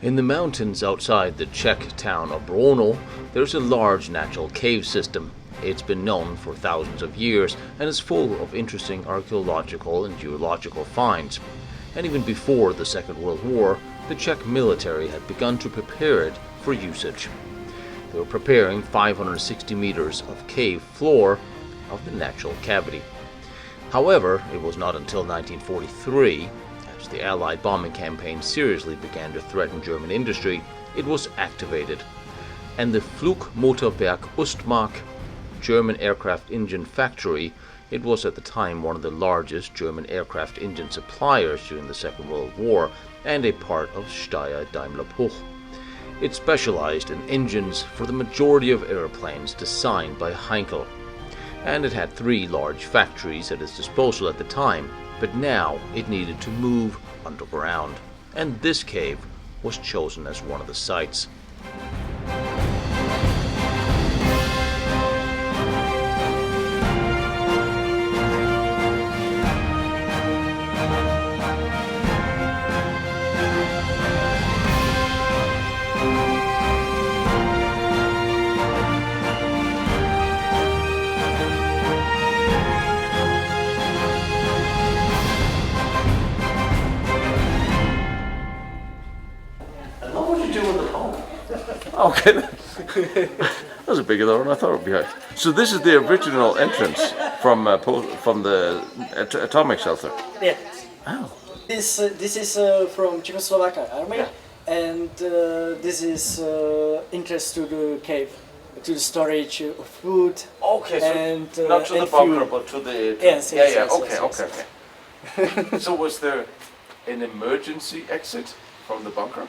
In the mountains outside the Czech town of Brno, there's a large natural cave system. It's been known for thousands of years and is full of interesting archaeological and geological finds. And even before the Second World War, the Czech military had begun to prepare it for usage. They were preparing 560 meters of cave floor of the natural cavity. However, it was not until 1943, as the Allied bombing campaign seriously began to threaten German industry, it was activated. And the Flugmotorenwerke Ostmark German aircraft engine factory, it was at the time one of the largest German aircraft engine suppliers during the Second World War and a part of Steyr-Daimler-Puch. It specialized in engines for the majority of airplanes designed by Heinkel, and it had 3 large factories at its disposal at the time, but now it needed to move underground, and this cave was chosen as one of the sites. Okay, that was a bigger than I thought it would be. So this is the original entrance from the atomic shelter. Yeah. Oh. This is from Czechoslovakia army, and this is entrance to the cave, to the storage of food. Okay, so and not to and the bunker, fuel. but to the. Yes, yeah, yes, yeah. yes, Okay, yes, okay, yes. okay. So was there an emergency exit from the bunker?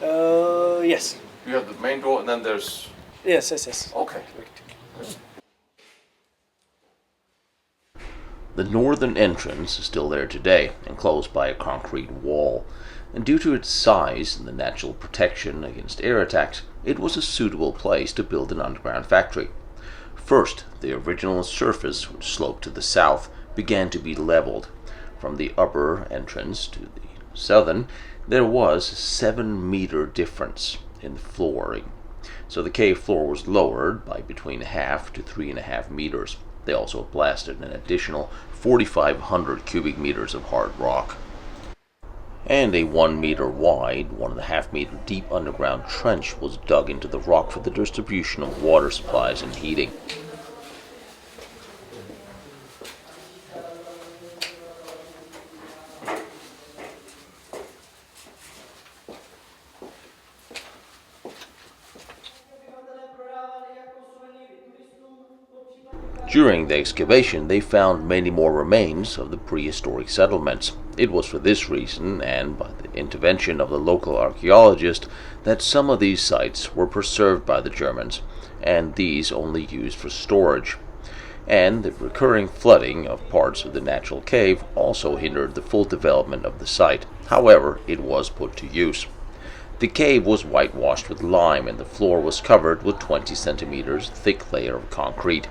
Yes. You have the main door, and then there's. Yes, yes, yes. Okay. The northern entrance is still there today, enclosed by a concrete wall, and due to its size and the natural protection against air attacks, it was a suitable place to build an underground factory. First, the original surface, which sloped to the south, began to be leveled. From the upper entrance to the southern, there was a 7-meter difference in the flooring. So the cave floor was lowered by between 0.5 to 3.5 meters. They also blasted an additional 4,500 cubic meters of hard rock. And a 1 meter wide, 1.5 meter deep underground trench was dug into the rock for the distribution of water supplies and heating. During the excavation, they found many more remains of the prehistoric settlements. It was for this reason, and by the intervention of the local archaeologist, that some of these sites were preserved by the Germans, and these only used for storage. And the recurring flooding of parts of the natural cave also hindered the full development of the site. However, it was put to use. The cave was whitewashed with lime, and the floor was covered with 20 centimeters thick layer of concrete.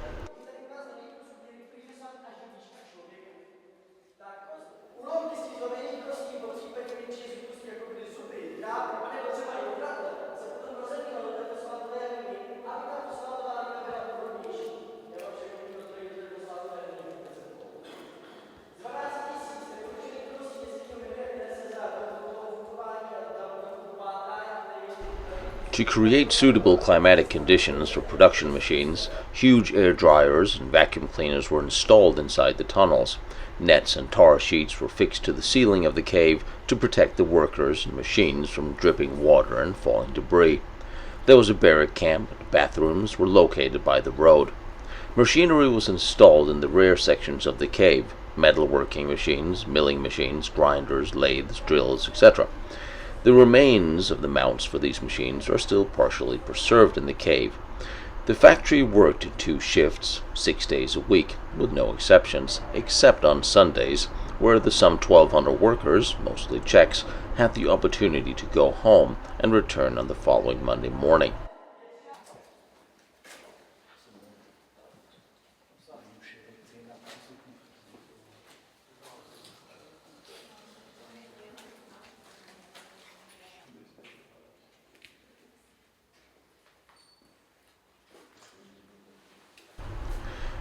To create suitable climatic conditions for production machines, huge air dryers and vacuum cleaners were installed inside the tunnels. Nets and tar sheets were fixed to the ceiling of the cave to protect the workers and machines from dripping water and falling debris. There was a barrack camp, and bathrooms were located by the road. Machinery was installed in the rear sections of the cave: metalworking machines, milling machines, grinders, lathes, drills, etc. The remains of the mounts for these machines are still partially preserved in the cave. The factory worked in 2 shifts, 6 days a week, with no exceptions, except on Sundays, where the some 1,200 workers, mostly Czechs, had the opportunity to go home and return on the following Monday morning.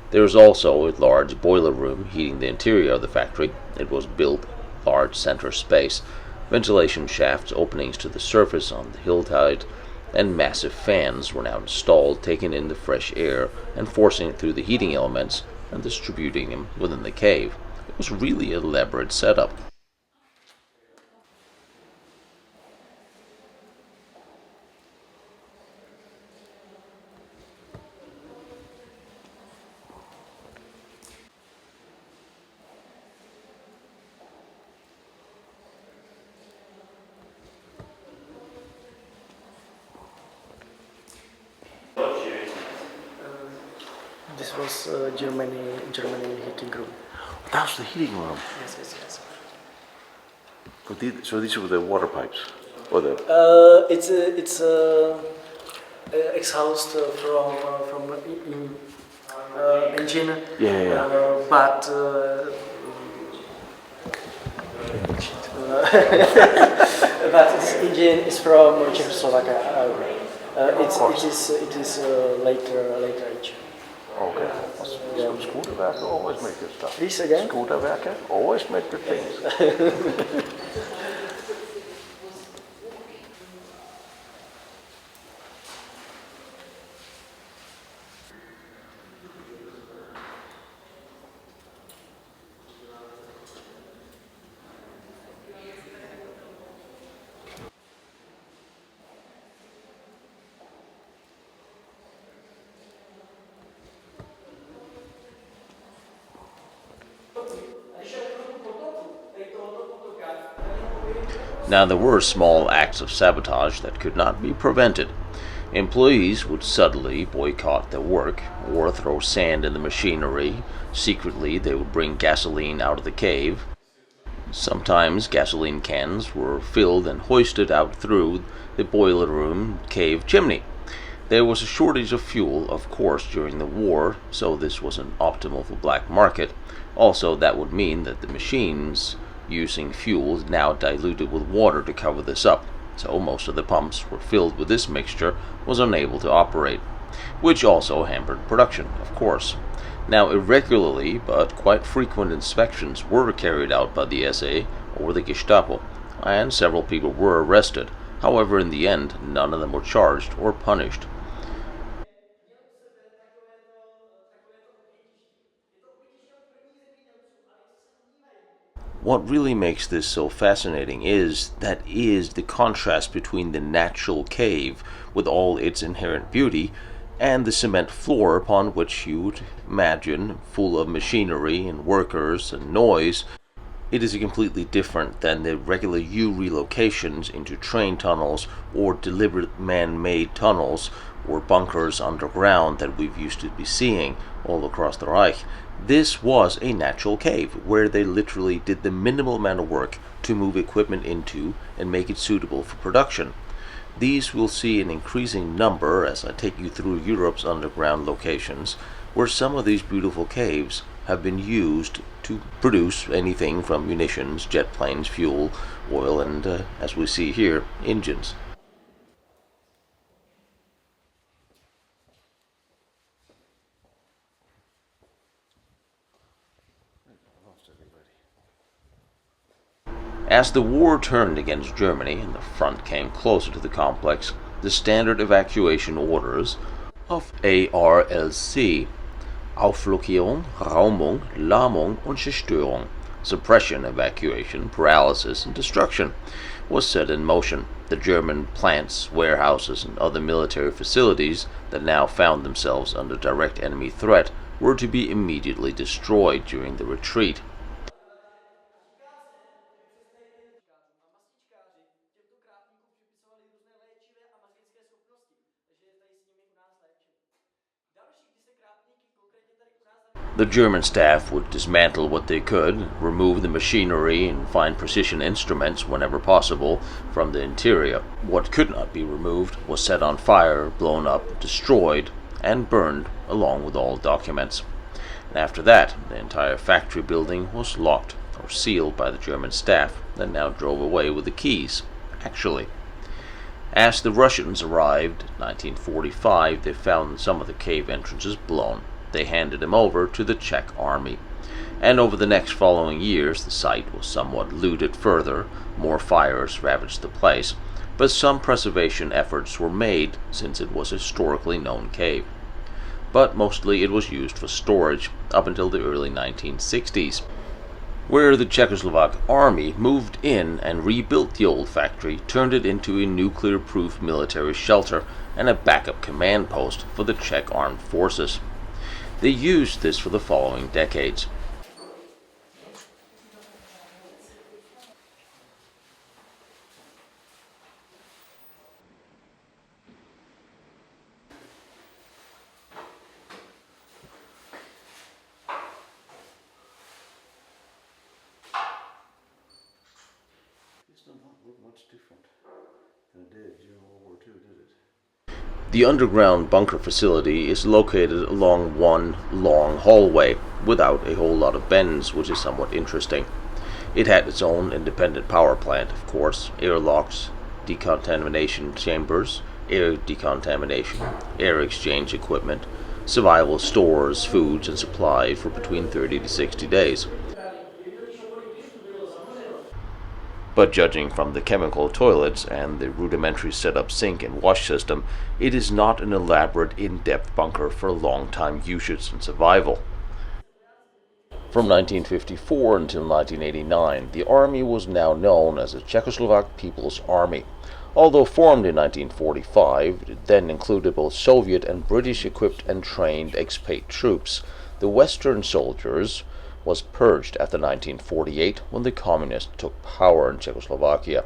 There is also a large boiler room heating the interior of the factory. It was built large center space, ventilation shafts, openings to the surface on the hillside, and massive fans were now installed, taking in the fresh air and forcing it through the heating elements and distributing them within the cave. It was really an elaborate setup. This was Germany heating room. That was the heating room. Yes. So these were the water pipes, or the It's exhaust from engine. Yeah. But but this engine is from Czechoslovakia. It is later age. Okay. So Skoderwerke always make good stuff. Please again. Skoderwerke always make good things. Now, there were small acts of sabotage that could not be prevented. Employees would subtly boycott their work or throw sand in the machinery. Secretly, they would bring gasoline out of the cave. Sometimes gasoline cans were filled and hoisted out through the boiler room cave chimney. There was a shortage of fuel, of course, during the war, so this wasn't optimal for black market. Also, that would mean that the machines using fuel now diluted with water to cover this up, so most of the pumps were filled with this mixture was unable to operate, which also hampered production, of course. Now, irregularly but quite frequent inspections were carried out by the SA or the Gestapo, and several people were arrested. However, in the end, none of them were charged or punished. What really makes this so fascinating is the contrast between the natural cave with all its inherent beauty and the cement floor upon which you would imagine full of machinery and workers and noise. It is completely different than the regular U relocations into train tunnels or deliberate man-made tunnels or bunkers underground that we've used to be seeing all across the Reich. This was a natural cave where they literally did the minimal amount of work to move equipment into and make it suitable for production. These we'll see an increasing number as I take you through Europe's underground locations, where some of these beautiful caves have been used to produce anything from munitions, jet planes, fuel, oil, and, as we see here, engines. As the war turned against Germany and the front came closer to the complex, the standard evacuation orders of ARLC, Auflockerung, Raumung, Lahmung und Zerstörung, suppression, evacuation, paralysis, and destruction, was set in motion. The German plants, warehouses, and other military facilities that now found themselves under direct enemy threat were to be immediately destroyed during the retreat. The German staff would dismantle what they could, remove the machinery, and find precision instruments whenever possible from the interior. What could not be removed was set on fire, blown up, destroyed, and burned along with all documents. And after that, the entire factory building was locked or sealed by the German staff that now drove away with the keys, actually. As the Russians arrived in 1945, they found some of the cave entrances blown. they handed him over to the Czech army. And over the next following years, the site was somewhat looted further, more fires ravaged the place, but some preservation efforts were made since it was a historically known cave. But mostly it was used for storage up until the early 1960s, where the Czechoslovak army moved in and rebuilt the old factory, turned it into a nuclear-proof military shelter and a backup command post for the Czech armed forces. They used this for the following decades. The underground bunker facility is located along one long hallway, without a whole lot of bends, which is somewhat interesting. It had its own independent power plant, of course, airlocks, decontamination chambers, air decontamination, air exchange equipment, survival stores, foods and supplies for between 30 to 60 days. But judging from the chemical toilets and the rudimentary setup sink and wash system, it is not an elaborate, in-depth bunker for long-time usage and survival. From 1954 until 1989, the army was now known as the Czechoslovak People's Army. Although formed in 1945, it then included both Soviet and British-equipped and trained expat troops. The Western soldiers was purged after 1948 when the communists took power in Czechoslovakia.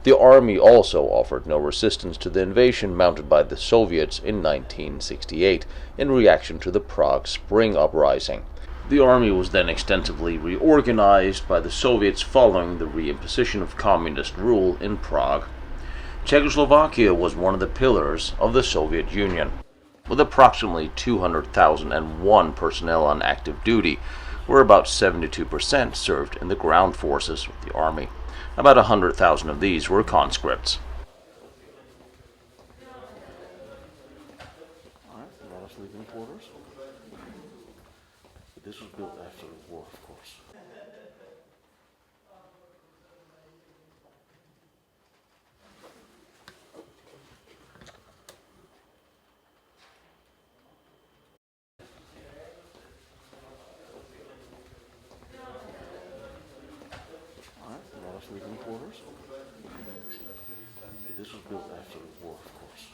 The army also offered no resistance to the invasion mounted by the Soviets in 1968 in reaction to the Prague Spring Uprising. The army was then extensively reorganized by the Soviets following the reimposition of communist rule in Prague. Czechoslovakia was one of the pillars of the Soviet Union, with approximately 200,001 personnel on active duty, where about 72% served in the ground forces with the army. About 100,000 of these were conscripts. Sleeping quarters. But this was built after the war, of course. Sleeping quarters. This was built after the war, of course.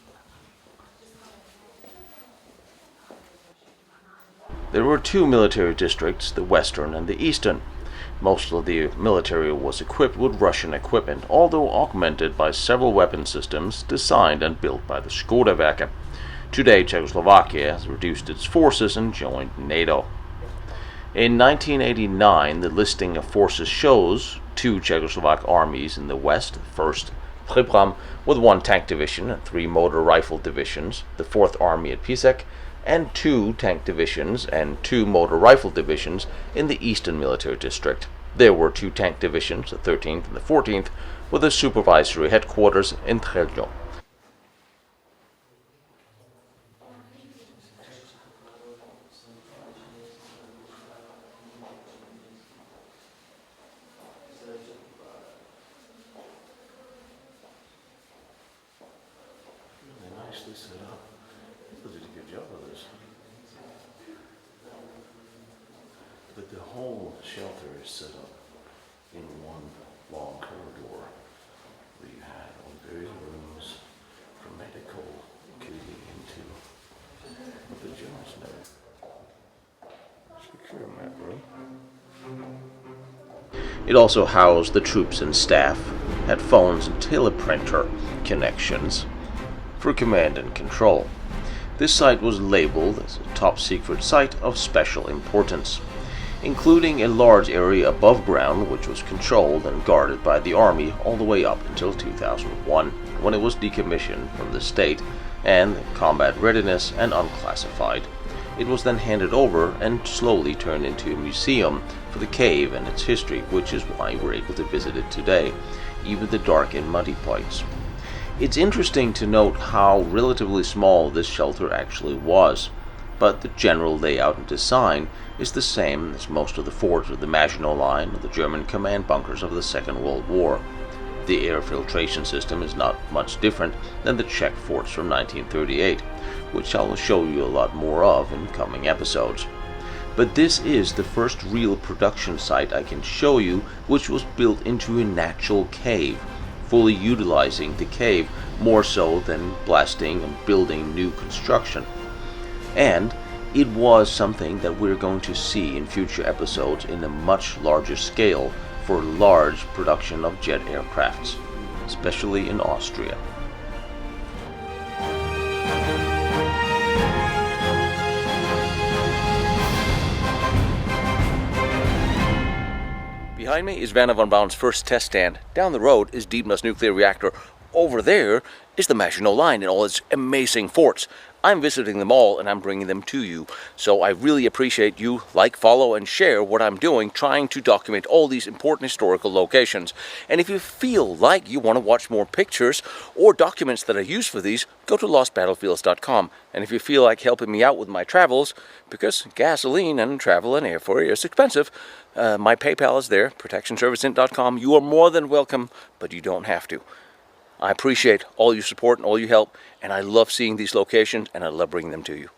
There were two military districts, the Western and the Eastern. Most of the military was equipped with Russian equipment, although augmented by several weapon systems designed and built by the Steyr-Daimler-Puch. Today, Czechoslovakia has reduced its forces and joined NATO. In 1989, the listing of forces shows two Czechoslovak armies in the west, first Příbram with 1 tank division and 3 motor rifle divisions, the 4th Army at Písek, and 2 tank divisions and 2 motor rifle divisions in the Eastern Military District. There were 2 tank divisions, the 13th and the 14th, with a supervisory headquarters in Třeljo. Nicely set up. People did a good job of this. But the whole shelter is set up in one long corridor where you had all various rooms for medical, including into the Jones now. Secure map room. It also housed the troops and staff, had phones and teleprinter connections for command and control. This site was labeled as a top-secret site of special importance, including a large area above ground which was controlled and guarded by the army all the way up until 2001, when it was decommissioned from the state and combat readiness and unclassified. It was then handed over and slowly turned into a museum for the cave and its history, which is why we're able to visit it today, even the dark and muddy parts. It's interesting to note how relatively small this shelter actually was. but the general layout and design is the same as most of the forts of the Maginot Line or the German command bunkers of the Second World War. The air filtration system is not much different than the Czech forts from 1938, which I will show you a lot more of in coming episodes. But this is the first real production site I can show you which was built into a natural cave, fully utilizing the cave more so than blasting and building new construction. And it was something that we're going to see in future episodes in a much larger scale for large production of jet aircrafts, especially in Austria. Behind me is Wernher von Braun's first test stand. Down the road is Diebner's nuclear reactor. Over there is the Maginot Line and all its amazing forts. I'm visiting them all and I'm bringing them to you. So I really appreciate you like, follow, and share what I'm doing, trying to document all these important historical locations. And if you feel like you want to watch more pictures or documents that I use for these, go to lostbattlefields.com. And if you feel like helping me out with my travels, because gasoline and travel and airfare is expensive, my PayPal is there, protectionserviceint.com. You are more than welcome, but you don't have to. I appreciate all your support and all your help, and I love seeing these locations, and I love bringing them to you.